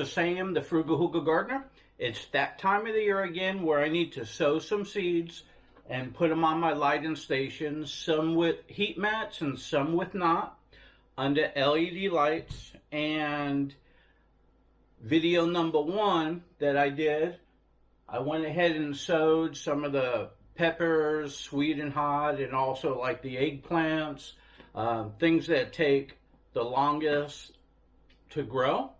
to Sam, the Frugal Hugel Gardener. It's that time of the year again where I need to sow some seeds and put them on my lighting station, some with heat mats and some with not, under LED lights. And video number 1 that I did, I went ahead and sowed some of the peppers, sweet and hot, and also like the eggplants, things that take the longest to grow.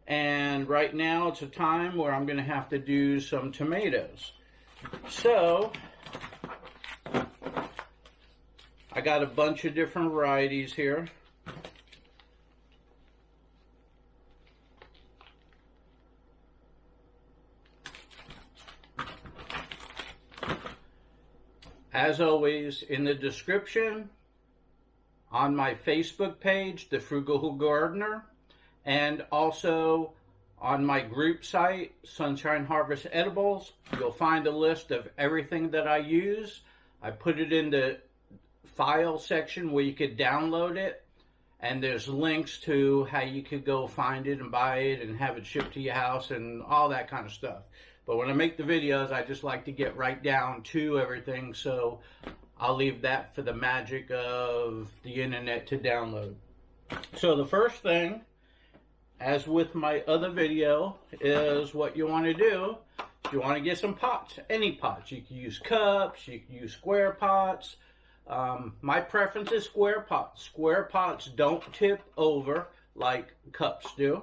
And right now it's a time where I'm going to have to do some tomatoes. So I got a bunch of different varieties here. As always, in the description, on my Facebook page, The Frugal Hugel Gardener, and also on my group site, Sunshine Harvest Edibles, you'll find a list of everything that I use. I put it in the file section where you could download it, and there's links to how you could go find it and buy it and have it shipped to your house and all that kind of stuff. But when I make the videos, I just like to get right down to everything, so I'll leave that for the magic of the internet to download. So the first thing, as with my other video, is what you want to do. You want to get some pots, any pots. You can use cups, you can use square pots. My preference is square pots. Square pots don't tip over like cups do.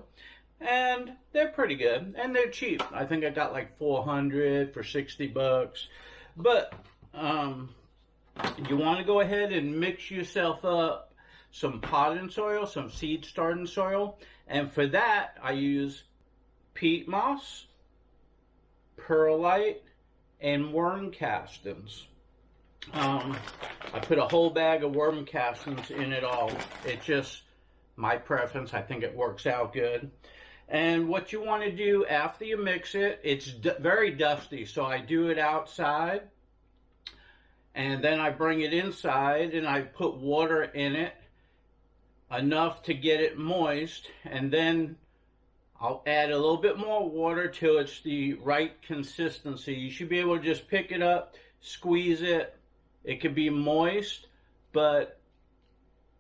And they're pretty good, and they're cheap. I think I got like 400 for 60 bucks. But you want to go ahead and mix yourself up some potting soil, some seed starting soil. And for that, I use peat moss, perlite, and worm castings. I put a whole bag of worm castings in it all. It's just my preference. I think it works out good. And what you want to do after you mix it, it's very dusty, so I do it outside. And then I bring it inside and I put water in it, enough to get it moist. And then I'll add a little bit more water till it's the right consistency. You should be able to just pick it up, squeeze it. It could be moist, but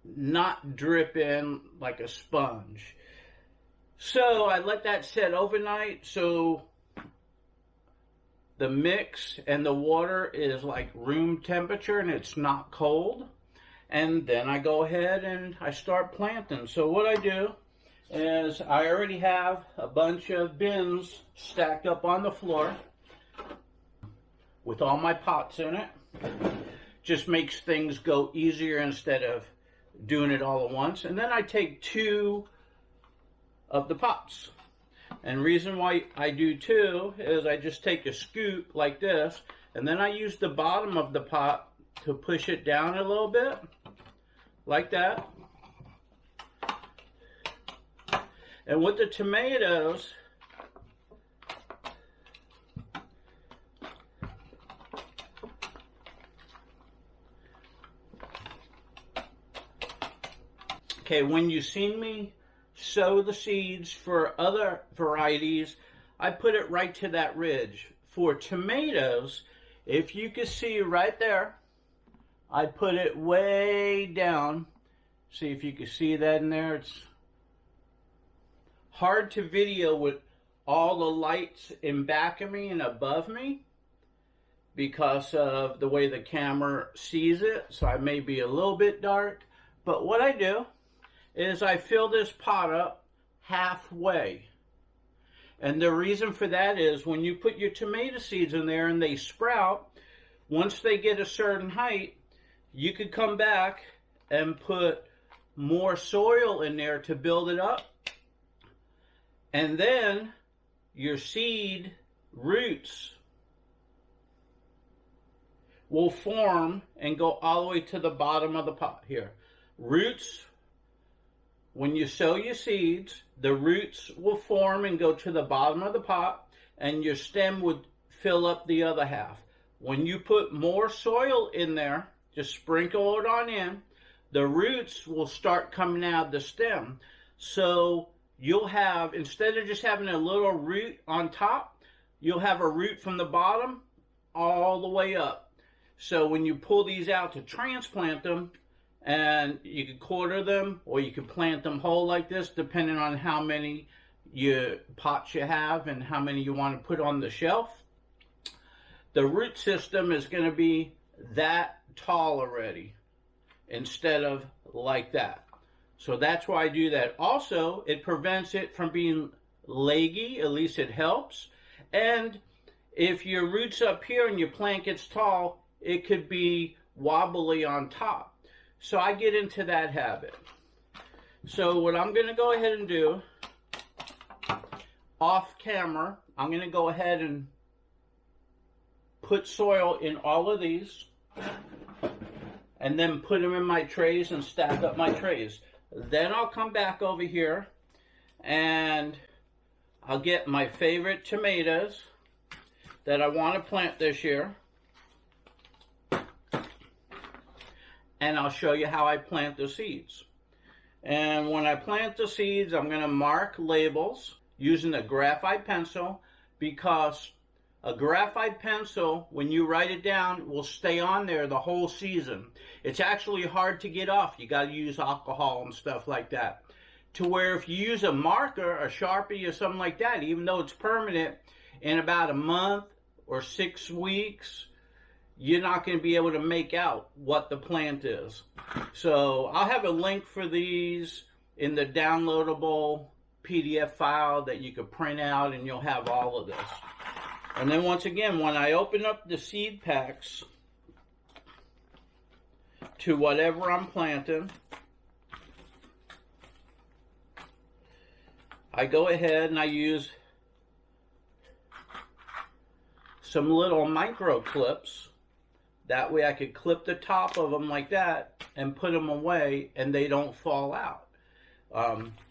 not drip in like a sponge. So I let that set overnight so the mix and the water is like room temperature and it's not cold. And then I go ahead and I start planting. So what I do is I already have a bunch of bins stacked up on the floor with all my pots in it. Just makes things go easier instead of doing it all at once. And then I take 2 of the pots. And reason why I do 2 is I just take a scoop like this, and then I use the bottom of the pot to push it down a little bit, like that. And with the tomatoes, okay, when you see me sow the seeds for other varieties, I put it right to that ridge. For tomatoes, if you can see right there, I put it way down. See if you can see that in there. It's hard to video with all the lights in back of me and above me because of the way the camera sees it. So I may be a little bit dark. But what I do is I fill this pot up halfway. And the reason for that is when you put your tomato seeds in there and they sprout, once they get a certain height, you could come back and put more soil in there to build it up. And then your seed roots will form and go all the way to the bottom of the pot here. Roots, when you sow your seeds, the roots will form and go to the bottom of the pot, and your stem would fill up the other half. When you put more soil in there, just sprinkle it on in, the roots will start coming out of the stem. So you'll have, instead of just having a little root on top, you'll have a root from the bottom all the way up. So when you pull these out to transplant them, and you can quarter them or you can plant them whole like this, depending on how many pots you have and how many you want to put on the shelf. The root system is going to be that tall already instead of like that. So that's why I do that. Also, it prevents it from being leggy, at least it helps. And if your root's up here and your plant gets tall, it could be wobbly on top. So I get into that habit. So what I'm going to go ahead and do, off camera, I'm going to go ahead and put soil in all of these, and then put them in my trays and stack up my trays. Then I'll come back over here and I'll get my favorite tomatoes that I want to plant this year. And I'll show you how I plant the seeds. And when I plant the seeds, I'm going to mark labels using a graphite pencil, because a graphite pencil, when you write it down, will stay on there the whole season. It's actually hard to get off. You got to use alcohol and stuff like that. To where if you use a marker, a Sharpie or something like that, even though it's permanent, in about a month or 6 weeks, you're not going to be able to make out what the plant is. So I'll have a link for these in the downloadable PDF file that you could print out, and you'll have all of this. And then once again, when I open up the seed packs to whatever I'm planting, I go ahead and I use some little micro clips. That way I could clip the top of them like that and put them away and they don't fall out.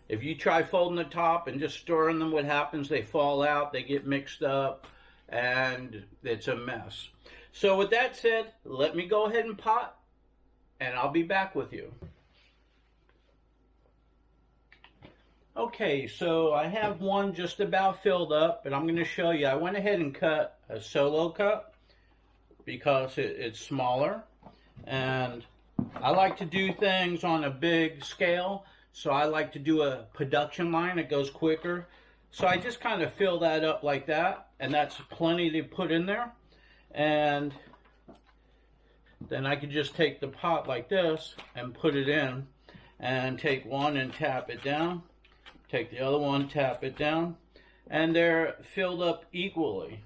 If you try folding the top and just stirring them, what happens? They fall out, they get mixed up, and it's a mess. So with that said, let me go ahead and pot, and I'll be back with you. Okay, so I have one just about filled up, and I'm going to show you. I went ahead and cut a solo cut because it's smaller, and I like to do things on a big scale, so I like to do a production line. It goes quicker. So I just kind of fill that up like that, and that's plenty to put in there. And then I could just take the pot like this and put it in, and take one and tap it down, take the other one, tap it down, and they're filled up equally.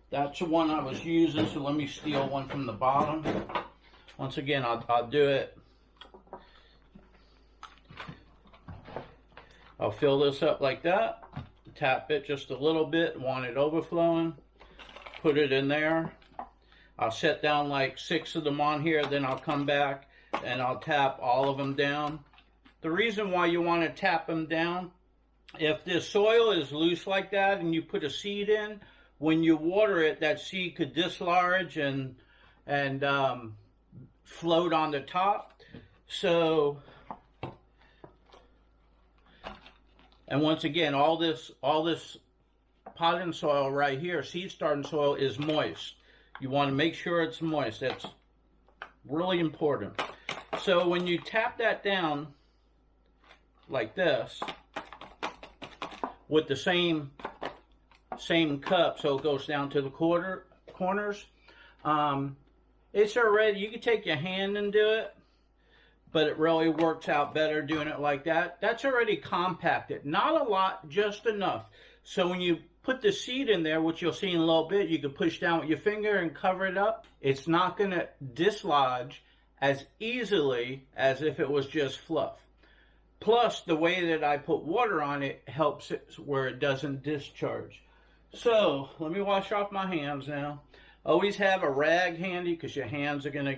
That's the one I was using, so let me steal one from the bottom. Once again, I'll do it. I'll fill this up like that, tap it just a little bit, want it overflowing, put it in there. I'll set down like 6 of them on here, then I'll come back and I'll tap all of them down. The reason why you want to tap them down, if the soil is loose like that and you put a seed in, when you water it, that seed could dislodge and float on the top. So, and once again, all this potting soil right here, seed starting soil, is moist. You want to make sure it's moist. That's really important. So when you tap that down like this with the same cup, so it goes down to the corners, it's already, you can take your hand and do it, but it really works out better doing it like that. That's already compacted. Not a lot, just enough. So when you put the seed in there, which you'll see in a little bit, you can push down with your finger and cover it up. It's not going to dislodge as easily as if it was just fluff. Plus, the way that I put water on it helps it where it doesn't discharge. So, let me wash off my hands now. Always have a rag handy, because your hands are going to,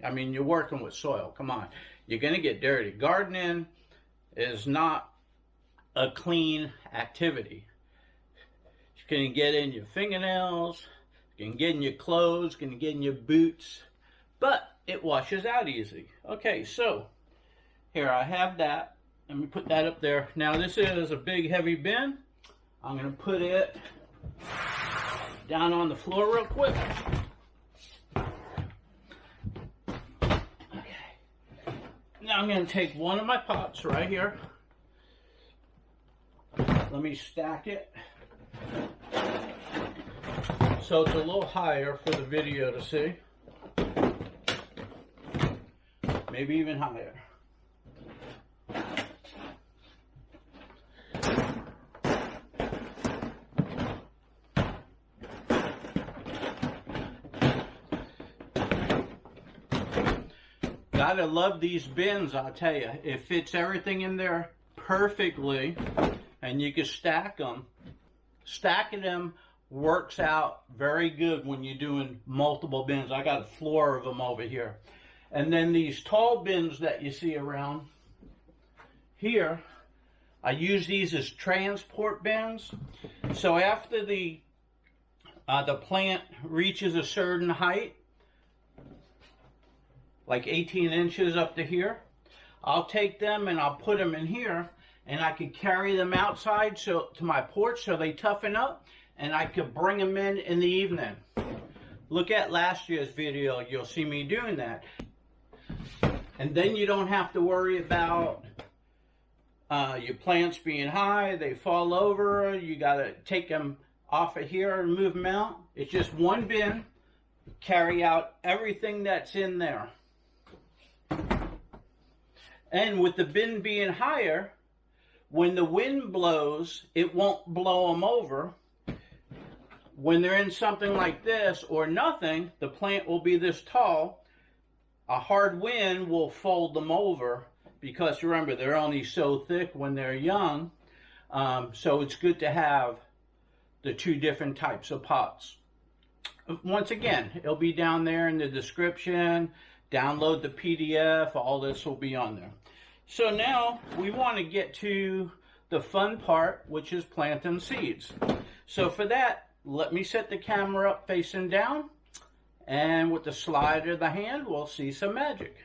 I mean, you're working with soil. Come on. You're going to get dirty. Gardening is not a clean activity. It's going to get in your fingernails, it's going to get in your clothes, it's going to get in your boots, but it washes out easy. Okay, so Here, I have that. Let me put that up there. Now this is a big heavy bin. I'm going to put it down on the floor real quick. Okay. Now I'm going to take one of my pots right here. Let me stack it so it's a little higher for the video to see. Maybe even higher. Gotta love these bins, I'll tell you. It fits everything in there perfectly, and you can stack them. Stacking them works out very good when you're doing multiple bins. I got a floor of them over here. And then these tall bins that you see around here, I use these as transport bins. So after the plant reaches a certain height, like 18 inches up to here, I'll take them and I'll put them in here, and I could carry them outside to my porch so they toughen up, and I could bring them in the evening. Look at last year's video, you'll see me doing that. And then you don't have to worry about your plants being high, they fall over, you gotta take them off of here and move them out. It's just one bin, carry out everything that's in there. And with the bin being higher, when the wind blows, it won't blow them over. When they're in something like this or nothing, the plant will be this tall. A hard wind will fold them over, because remember, they're only so thick when they're young. So it's good to have the two different types of pots. Once again, it'll be down there in the description. Download the PDF, all this will be on there. So now we want to get to the fun part, which is planting seeds. So for that, let me set the camera up facing down, and with the slide of the hand, we'll see some magic.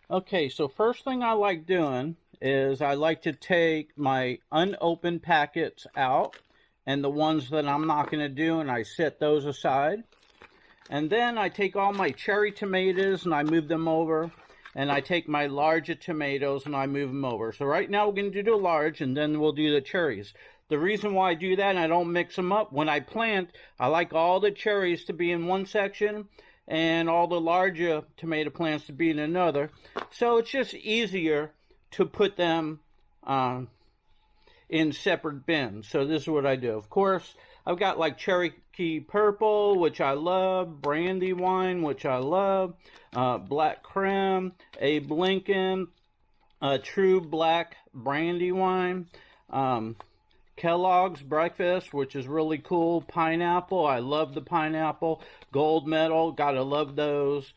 Okay, so first thing I like doing is I like to take my unopened packets out, and the ones that I'm not going to do, and I set those aside. And then I take all my cherry tomatoes and I move them over. And I take my larger tomatoes and I move them over. So right now we're going to do the large, and then we'll do the cherries. The reason why I do that, and I don't mix them up, when I plant, I like all the cherries to be in one section and all the larger tomato plants to be in another. So it's just easier to put them in separate bins. So this is what I do. Of course, I've got like Cherokee Purple, which I love, Brandywine, which I love, Black Creme, Abe Lincoln, True Black Brandywine, Kellogg's Breakfast, which is really cool, Pineapple, I love the pineapple, Gold Medal, gotta love those.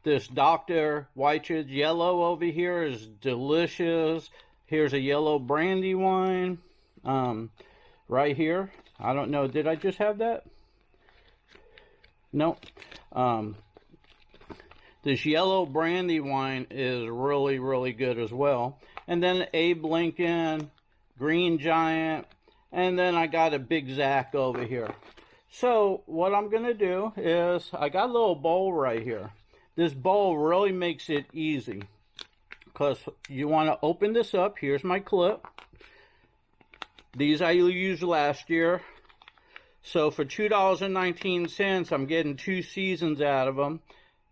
This Dr. Whitehead's Yellow over here is delicious. Here's a yellow Brandywine. Right here. I don't know. Did I just have that? No. This yellow Brandywine is really, really good as well. And then Abe Lincoln, Green Giant, and then I got a Big Zack over here. So what I'm going to do is I got a little bowl right here. This bowl really makes it easy, because you want to open this up. Here's my clip. These I used last year. So for $2.19, I'm getting 2 seasons out of them.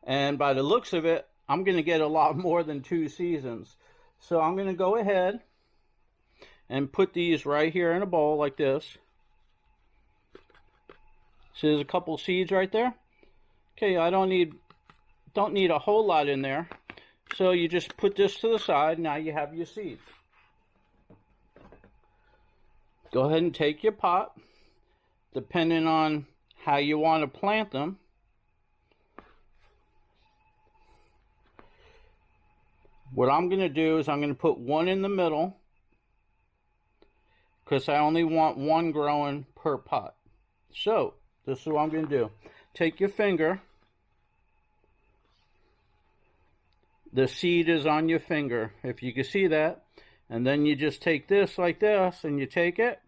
And by the looks of it, I'm going to get a lot more than 2 seasons. So I'm going to go ahead and put these right here in a bowl like this. So there's a couple seeds right there. Okay, I don't need a whole lot in there. So you just put this to the side. Now you have your seeds. Go ahead and take your pot, depending on how you want to plant them. What I'm going to do is I'm going to put one in the middle, because I only want one growing per pot. So this is what I'm going to do. Take your finger the seed is on your finger, if you can see that. And then you just take this like this, and you take it,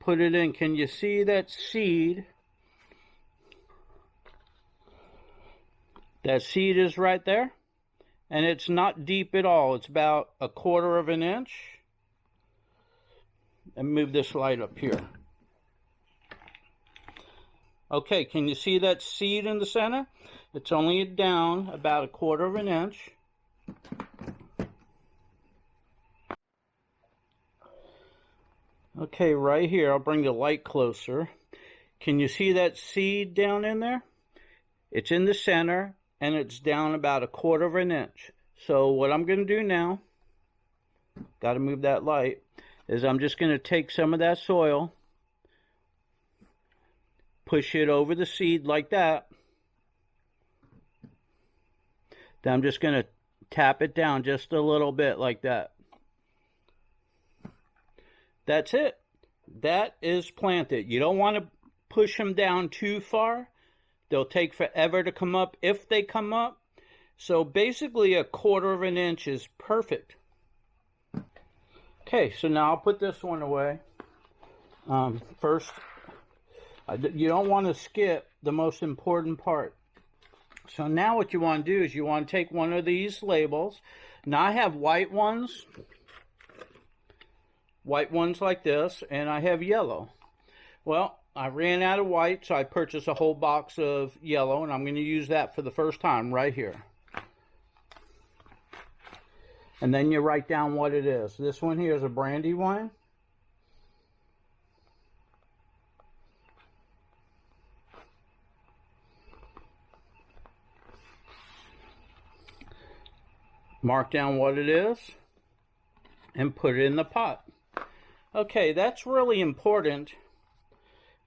put it in. Can you see that seed? That seed is right there, and it's not deep at all. It's about 1/4 of an inch. And move this light up here. Okay, can you see that seed in the center? It's only down about 1/4 of an inch. Okay, right here, I'll bring the light closer. Can you see that seed down in there? It's in the center, and it's down about 1/4 of an inch. So what I'm going to do now, got to move that light, is I'm just going to take some of that soil, push it over the seed like that. Then I'm just going to tap it down just a little bit like that. That's it. That is planted. You don't want to push them down too far. They'll take forever to come up if they come up. So basically 1/4 of an inch is perfect. Okay, so now I'll put this one away. First, you don't want to skip the most important part. So now what you want to do is you want to take one of these labels. Now I have white ones like this, and I have yellow. Well, I ran out of white, so I purchased a whole box of yellow, and I'm going to use that for the first time right here. And then you write down what it is. This one here is a brandy wine. Mark down what it is and put it in the pot. Okay, that's really important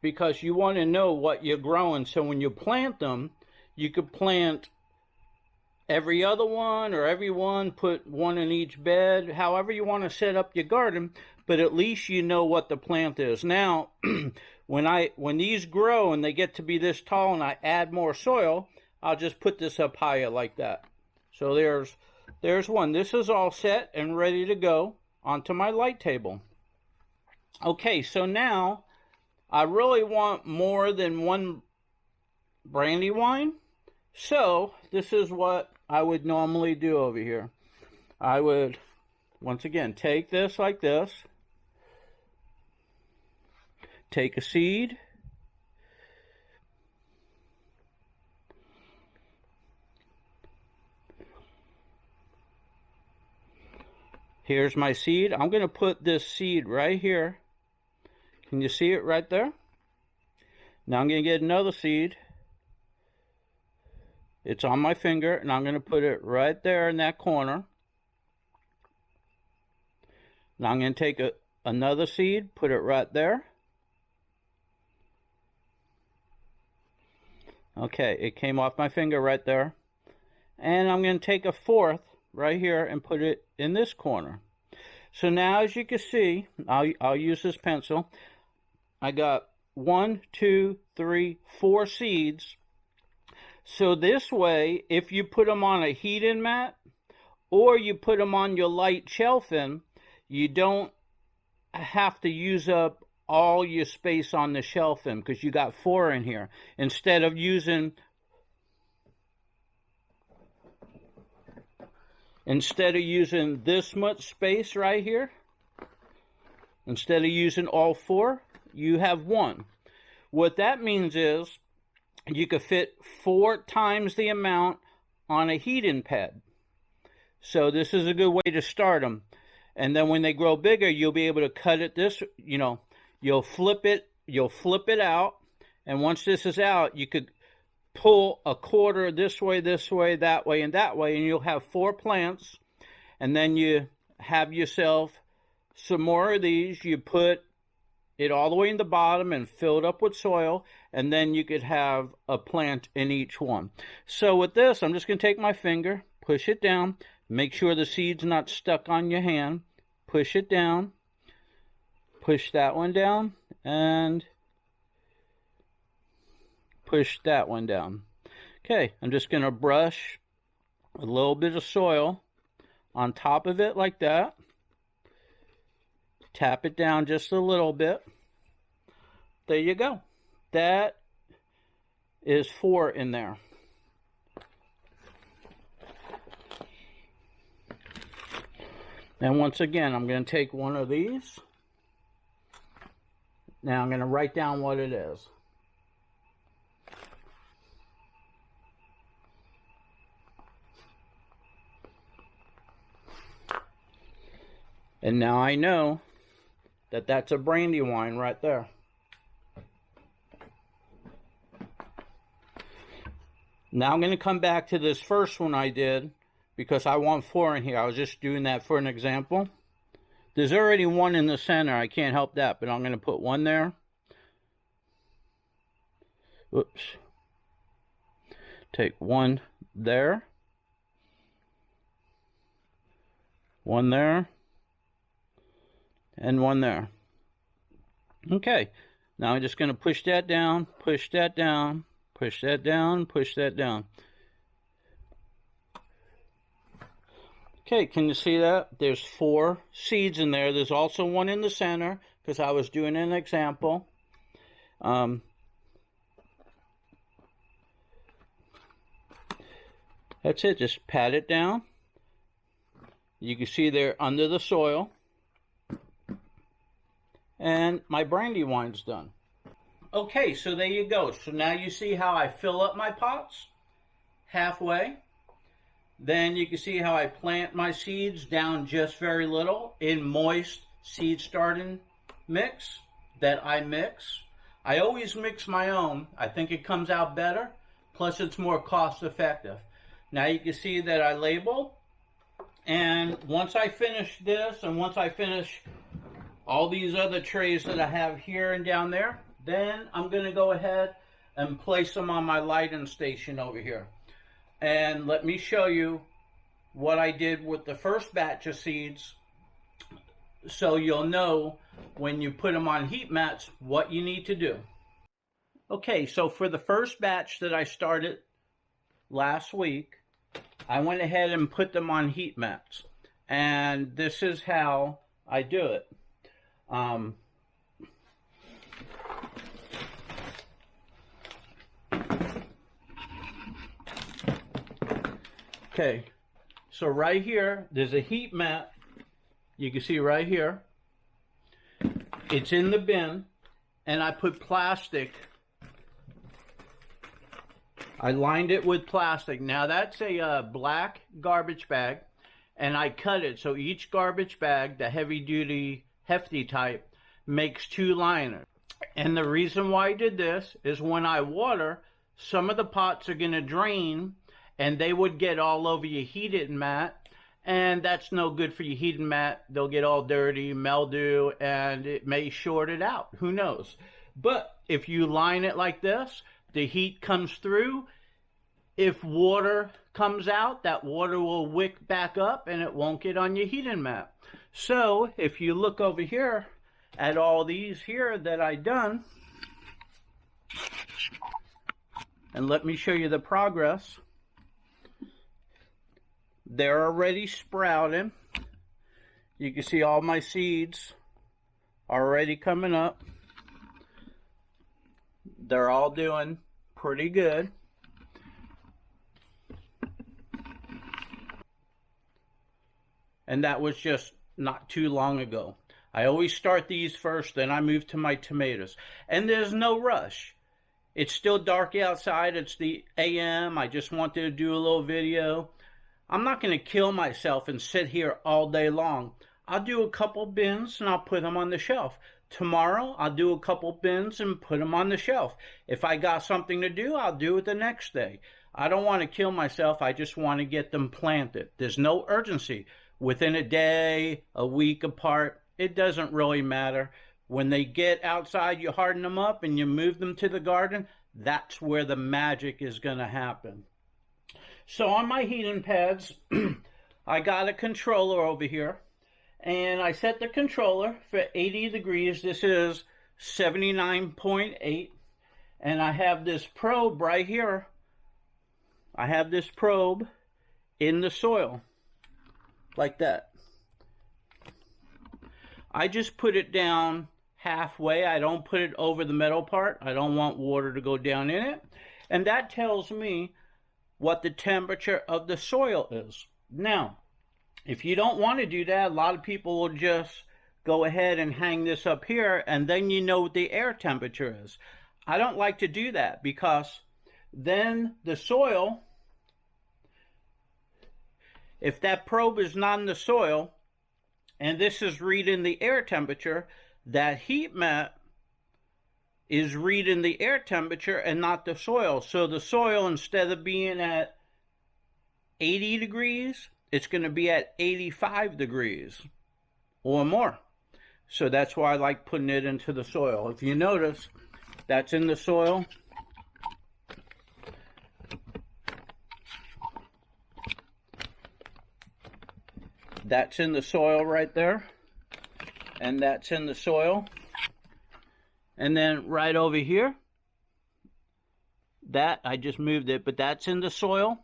because you want to know what you're growing. So when you plant them, you could plant every other one or every one, put one in each bed, however you want to set up your garden, but at least you know what the plant is. Now, when these grow and they get to be this tall and I add more soil, I'll just put this up higher like that. So there's one. This is all set and ready to go onto my light table. Okay, so now I really want more than one brandy wine. So this is what I would normally do over here. I would, once again, take this like this. Take a seed. Here's my seed. I'm going to put this seed right here. Can you see it right there? Now I'm going to get another seed. It's on my finger, and I'm going to put it right there in that corner. Now I'm going to take another seed, put it right there. Okay, it came off my finger right there. And I'm going to take a fourth right here and put it in this corner. So now, as you can see, I'll use this pencil. I got 1, 2, 3, 4 seeds. So this way, if you put them on a heating mat or you put them on your light shelving, you don't have to use up all your space on the shelving because you got 4 in here. Instead of using this much space right here, instead of using all 4, you have 1. What that means is you could fit 4 times the amount on a heating pad. So this is a good way to start them. And then when they grow bigger, you'll be able to cut it this, you'll flip it out. And once this is out, you could pull a quarter this way, that way, and that way, and you'll have 4 plants. And then you have yourself some more of these. You put it all the way in the bottom and fill it up with soil, and then you could have a plant in each one. So with this, I'm just going to take my finger, push it down, make sure the seed's not stuck on your hand, push it down, push that one down, and push that one down. Okay, I'm just going to brush a little bit of soil on top of it like that. Tap it down just a little bit. There you go. That is 4 in there. And once again, I'm going to take one of these. Now I'm going to write down what it is. And now I know that that's a brandywine right there. Now I'm going to come back to this first one I did because I want 4 in here. I was just doing that for an example. There's already 1 in the center. I can't help that, but I'm going to put 1 there. Oops. Take 1 there. 1 there. And 1 there. Okay. Now I'm just going to push that down, push that down, push that down, push that down. Okay, can you see that? There's 4 seeds in there. There's also 1 in the center because I was doing an example. That's it. Just pat it down. You can see they're under the soil. And my brandywine's done. Okay, so there you go. So now you see how I fill up my pots halfway. Then you can see how I plant my seeds down just very little in moist seed starting mix that I mix. I always mix my own. I think it comes out better. Plus it's more cost effective. Now you can see that I label. And once I finish this and once I finish all these other trays that I have here and down there, then I'm going to go ahead and place them on my lighting station over here. And let me show you what I did with the first batch of seeds so you'll know when you put them on heat mats what you need to do. Okay, so for the first batch that I started last week, I went ahead and put them on heat mats. And this is how I do it. Okay, so right here, there's a heat mat. You can see right here. It's in the bin, and I put plastic. I lined it with plastic. Now that's a black garbage bag, and I cut it so each garbage bag, the heavy-duty, hefty type, makes 2 liners. And the reason why I did this is when I water, some of the pots are going to drain and they would get all over your heated mat, and that's no good for your heated mat. They'll get all dirty, mildew, and it may short it out. Who knows? But if you line it like this, the heat comes through. If water comes out, that water will wick back up and it won't get on your heating mat. So if you look over here at all these here that I done, and let me show you the progress. They're already sprouting. You can see all my seeds already coming up. They're all doing pretty good. And that was just not too long ago. I always start these first, then I move to my tomatoes. And there's no rush. It's still dark outside. It's the AM. I just wanted to do a little video. I'm not going to kill myself and sit here all day long. I'll do a couple bins and I'll put them on the shelf. Tomorrow, I'll do a couple bins and put them on the shelf. If I got something to do, I'll do it the next day. I don't want to kill myself. I just want to get them planted. There's no urgency. Within a day, a week apart, it doesn't really matter. When they get outside, you harden them up and you move them to the garden. That's where the magic is going to happen. So on my heating pads, I got a controller over here. And I set the controller for 80 degrees. This is 79.8. And I have this probe right here. I have this probe in the soil, like that. I just put it down halfway. I don't put it over the metal part. I don't want water to go down in it. And that tells me what the temperature of the soil is. Now, if you don't want to do that, a lot of people will just go ahead and hang this up here, and then you know what the air temperature is. I don't like to do that, because then the soil, if that probe is not in the soil, and this is reading the air temperature, that heat map is reading the air temperature and not the soil. So the soil, instead of being at 80 degrees, it's going to be at 85 degrees or more. So that's why I like putting it into the soil. If you notice, that's in the soil. That's in the soil right there, and that's in the soil. And then right over here, that, I just moved it, but that's in the soil.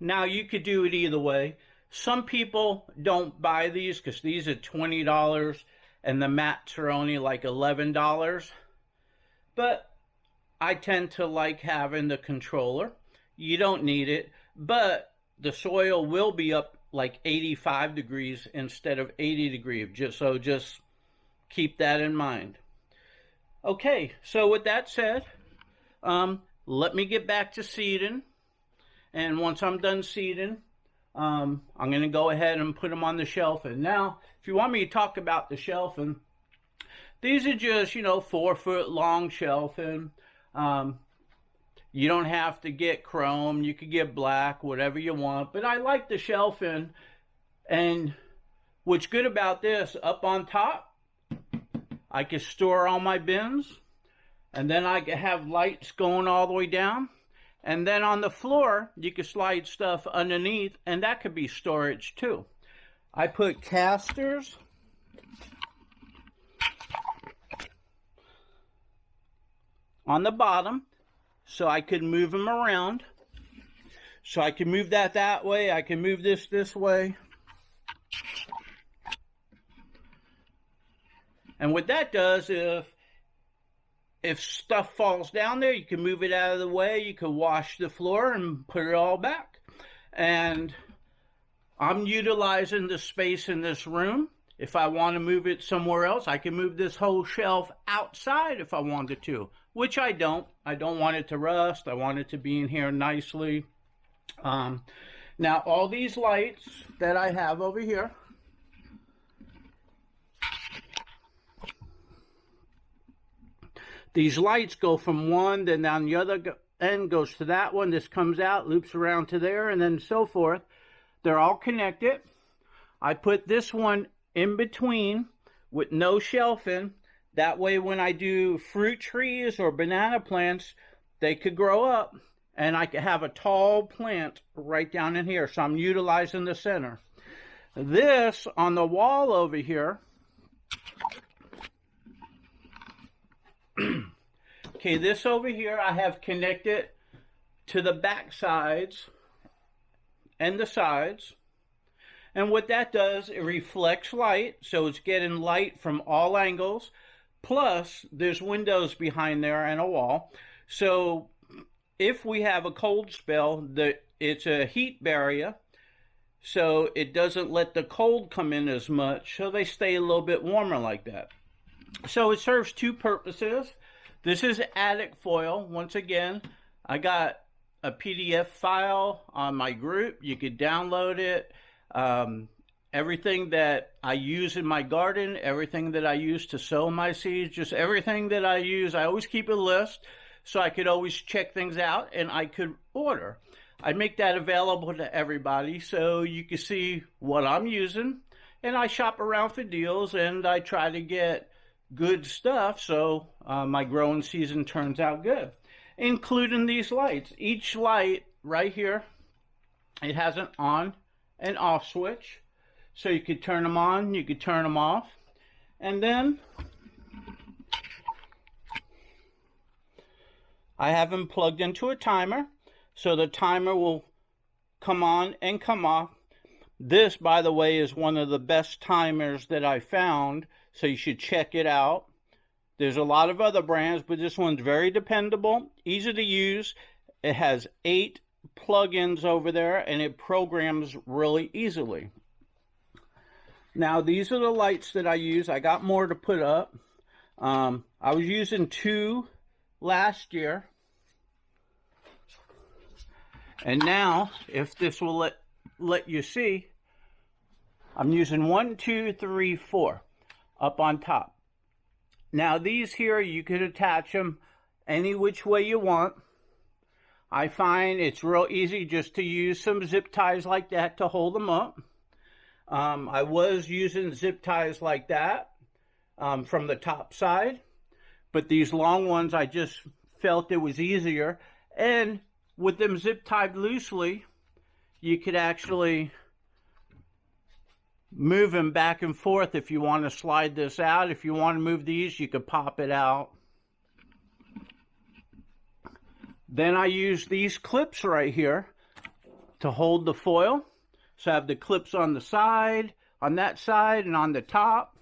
Now you could do it either way. Some people don't buy these because these are $20 and the mats are only like $11. But I tend to like having the controller. You don't need it, but the soil will be up like 85 degrees instead of 80 degrees. Just keep that in mind. Okay, so with that said, let me get back to seeding. And once I'm done seeding, I'm going to go ahead and put them on the shelving. Now, if you want me to talk about the shelving, these are just, 4-foot long shelving. You don't have to get chrome. You could get black, whatever you want. But I like the shelving. And what's good about this, up on top, I can store all my bins. And then I can have lights going all the way down. And then on the floor, you can slide stuff underneath. And that could be storage too. I put casters on the bottom, so I could move them around. So I can move that way. I can move this way. And what that does, if stuff falls down there, you can move it out of the way. You can wash the floor and put it all back. And I'm utilizing the space in this room. If I want to move it somewhere else, I can move this whole shelf outside if I wanted to, which I don't. I don't want it to rust. I want it to be in here nicely. Now, all these lights that I have over here, these lights go from one, then down the other end goes to that one. This comes out, loops around to there, and then so forth. They're all connected. I put this one in between with no shelving. That way when I do fruit trees or banana plants, they could grow up and I could have a tall plant right down in here. So I'm utilizing the center. This on the wall over here, okay, this over here I have connected to the back sides and the sides. And what that does, it reflects light, so it's getting light from all angles. Plus, there's windows behind there and a wall. So if we have a cold spell, it's a heat barrier, so it doesn't let the cold come in as much, so they stay a little bit warmer like that. So it serves two purposes. This is attic foil. Once again, I got a PDF file on my group. You could download it. Everything that I use in my garden, everything that I use to sow my seeds, just everything that I use, I always keep a list so I could always check things out and I could order. I make that available to everybody so you can see what I'm using, and I shop around for deals and I try to get good stuff so my growing season turns out good, including these lights. Each light right here, it has an on and off switch, so you could turn them on, you could turn them off. And then I have them plugged into a timer, so the timer will come on and come off. This, by the way, is one of the best timers that I found, so you should check it out. There's a lot of other brands, but this one's very dependable, easy to use. It has 8 plugins over there, and it programs really easily. Now, these are the lights that I use. I got more to put up. I was using 2 last year. And now, if this will let you see, I'm using 1, 2, 3, 4 up on top. Now, these here, you could attach them any which way you want. I find it's real easy just to use some zip ties like that to hold them up. I was using zip ties like that from the top side, but these long ones, I just felt it was easier. And with them zip tied loosely, you could actually move them back and forth if you want to slide this out. If you want to move these, you could pop it out. Then I use these clips right here to hold the foil. So I have the clips on the side, on that side, and on the top.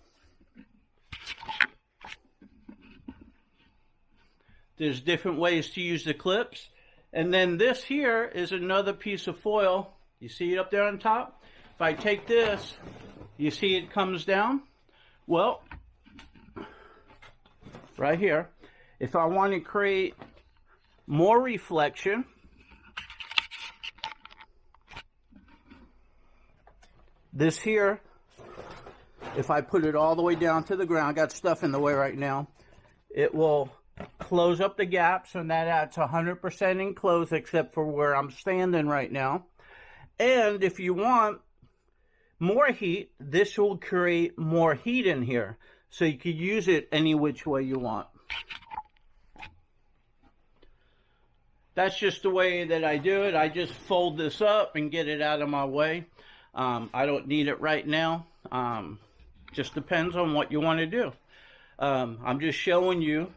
There's different ways to use the clips. And then this here is another piece of foil. You see it up there on top? If I take this, you see it comes down? Well, right here, if I want to create more reflection, this here, if I put it all the way down to the ground, I got stuff in the way right now, it will close up the gaps, and that adds 100% enclosed except for where I'm standing right now. And if you want more heat, this will create more heat in here, so you can use it any which way you want. That's just the way that I do it. I just fold this up and get it out of my way. I don't need it right now. Just depends on what you want to do. I'm just showing you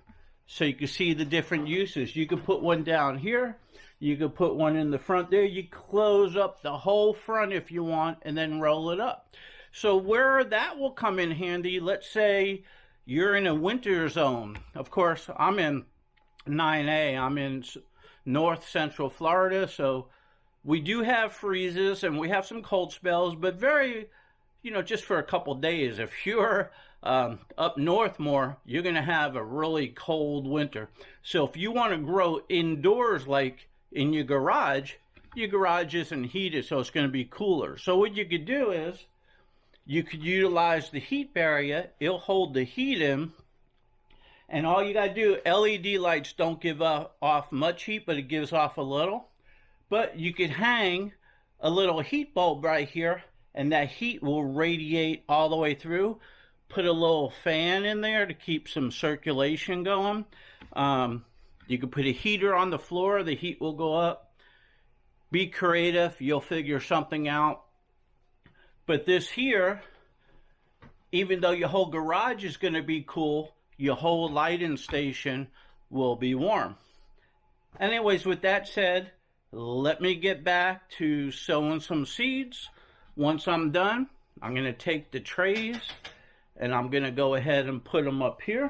so you can see the different uses. You could put one down here. You could put one in the front there. You close up the whole front if you want and then roll it up. So where that will come in handy, let's say you're in a winter zone. Of course, I'm in 9A. I'm in north central Florida, so we do have freezes and we have some cold spells, but very, just for a couple days. If you're up north more, you're going to have a really cold winter. So if you want to grow indoors, like in your garage isn't heated, so it's going to be cooler. So what you could do is you could utilize the heat barrier. It'll hold the heat in. And all you got to do, LED lights don't give off much heat, but it gives off a little. But you could hang a little heat bulb right here, and that heat will radiate all the way through. Put a little fan in there to keep some circulation going. You could put a heater on the floor. The heat will go up. Be creative. You'll figure something out. But this here, even though your whole garage is going to be cool, your whole lighting station will be warm. Anyways, with that said, let me get back to sowing some seeds. Once I'm done, I'm going to take the trays and I'm going to go ahead and put them up here.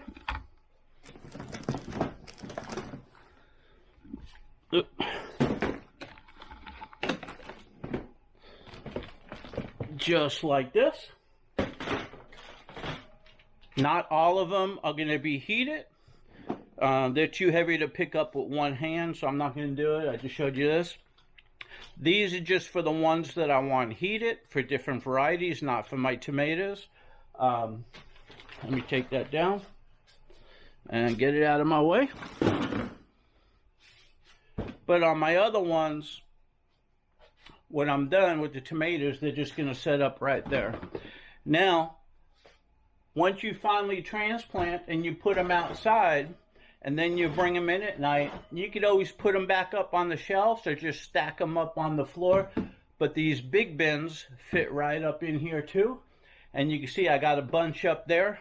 Just like this. Not all of them are going to be heated. They're too heavy to pick up with one hand, so I'm not going to do it. I just showed you this. These are just for the ones that I want heated, for different varieties, not for my tomatoes. Let me take that down and get it out of my way. But on my other ones, when I'm done with the tomatoes, they're just going to set up right there. Now, once you finally transplant and you put them outside, and then you bring them in at night, you could always put them back up on the shelves or just stack them up on the floor. But these big bins fit right up in here too. And you can see I got a bunch up there.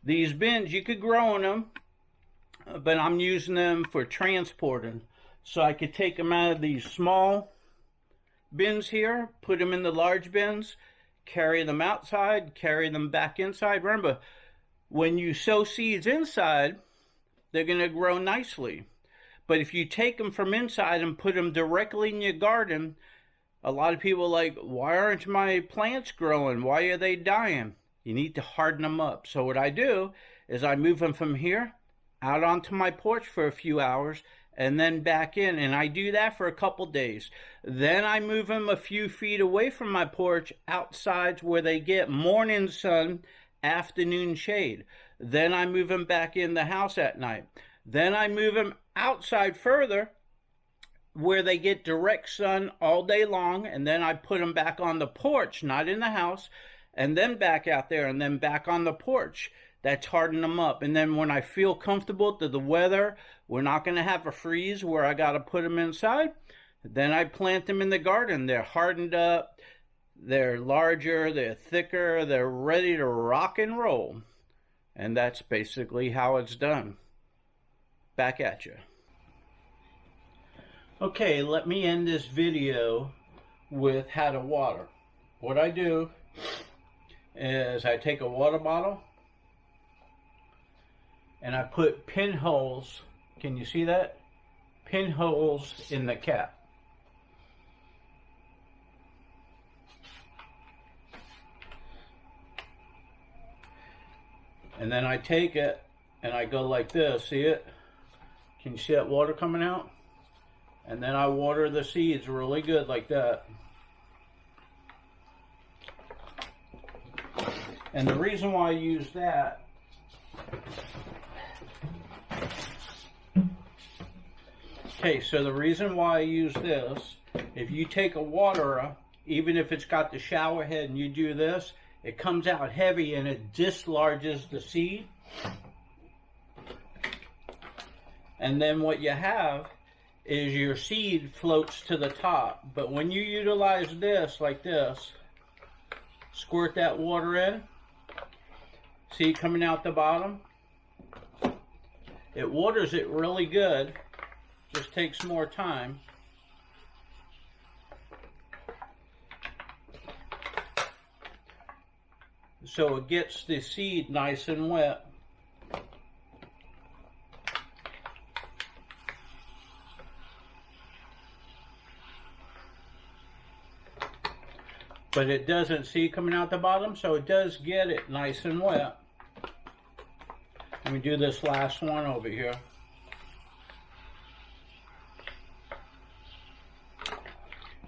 These bins, you could grow in them. but I'm using them for transporting. So I could take them out of these small bins here, put them in the large bins, carry them outside, carry them back inside. Remember, when you sow seeds inside, they're going to grow nicely. But if you take them from inside and put them directly in your garden, a lot of people are like, why aren't my plants growing? Why are they dying? You need to harden them up. So what I do is I move them from here out onto my porch for a few hours and then back in. And I do that for a couple days. Then I move them a few feet away from my porch outside where they get morning sun, afternoon shade. Then I move them back in the house at night. Then I move them outside further where they get direct sun all day long, and then I put them back on the porch, not in the house, and then back out there, and then back on the porch. That's hardening them up. And then when I feel comfortable that the weather, we're not going to have a freeze where I got to put them inside, then I plant them in the garden. They're hardened up, they're larger, they're thicker, they're ready to rock and roll. And that's basically how it's done. Back at you. Okay, let me end this video with how to water. What I do is I take a water bottle and I put pinholes, can you see that? Pinholes in the cap. And then I take it and I go like this, see it? Can you see that water coming out? And then I water the seeds really good like that. And the reason why I use that, okay, so the reason why I use this, if you take a waterer, even if it's got the shower head and you do this, it comes out heavy and it dislodges the seed. And then what you have is your seed floats to the top. But when you utilize this like this, squirt that water in, see it coming out the bottom? It waters it really good, just takes more time. So it gets the seed nice and wet. But it doesn't see coming out the bottom, so it does get it nice and wet. Let me do this last one over here.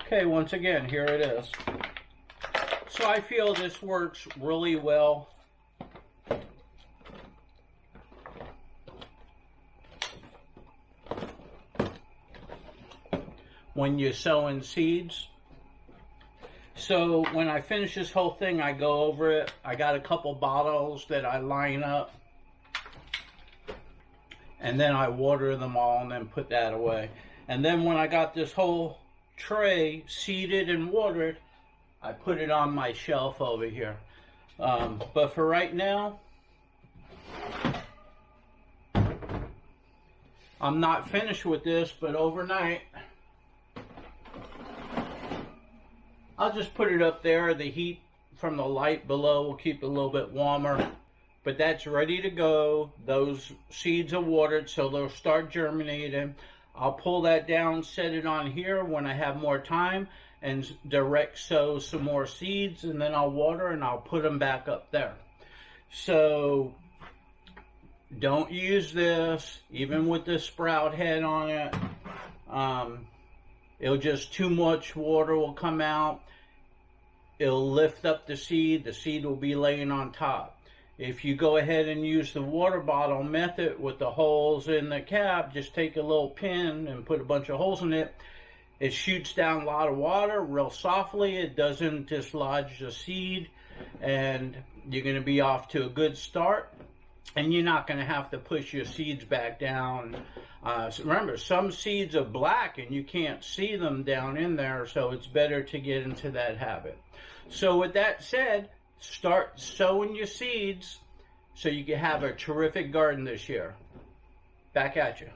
Okay, once again, here it is. So I feel this works really well. When you're sowing seeds. So when I finish this whole thing, I go over it. I got a couple bottles that I line up. And then I water them all and then put that away. And then when I got this whole tray seeded and watered, I put it on my shelf over here. But for right now, I'm not finished with this, but overnight, I'll just put it up there. The heat from the light below will keep it a little bit warmer. But that's ready to go. Those seeds are watered, so they'll start germinating. I'll pull that down, set it on here when I have more time, and direct sow some more seeds, and then I'll water and I'll put them back up there. So don't use this, even with the sprout head on it. It'll just, too much water will come out. It'll lift up the seed will be laying on top. If you go ahead and use the water bottle method with the holes in the cap, just take a little pin and put a bunch of holes in it. It shoots down a lot of water real softly. It doesn't dislodge the seed, and you're going to be off to a good start. And you're not going to have to push your seeds back down. So remember, some seeds are black and you can't see them down in there, so it's better to get into that habit. So with that said, start sowing your seeds so you can have a terrific garden this year. Back at you.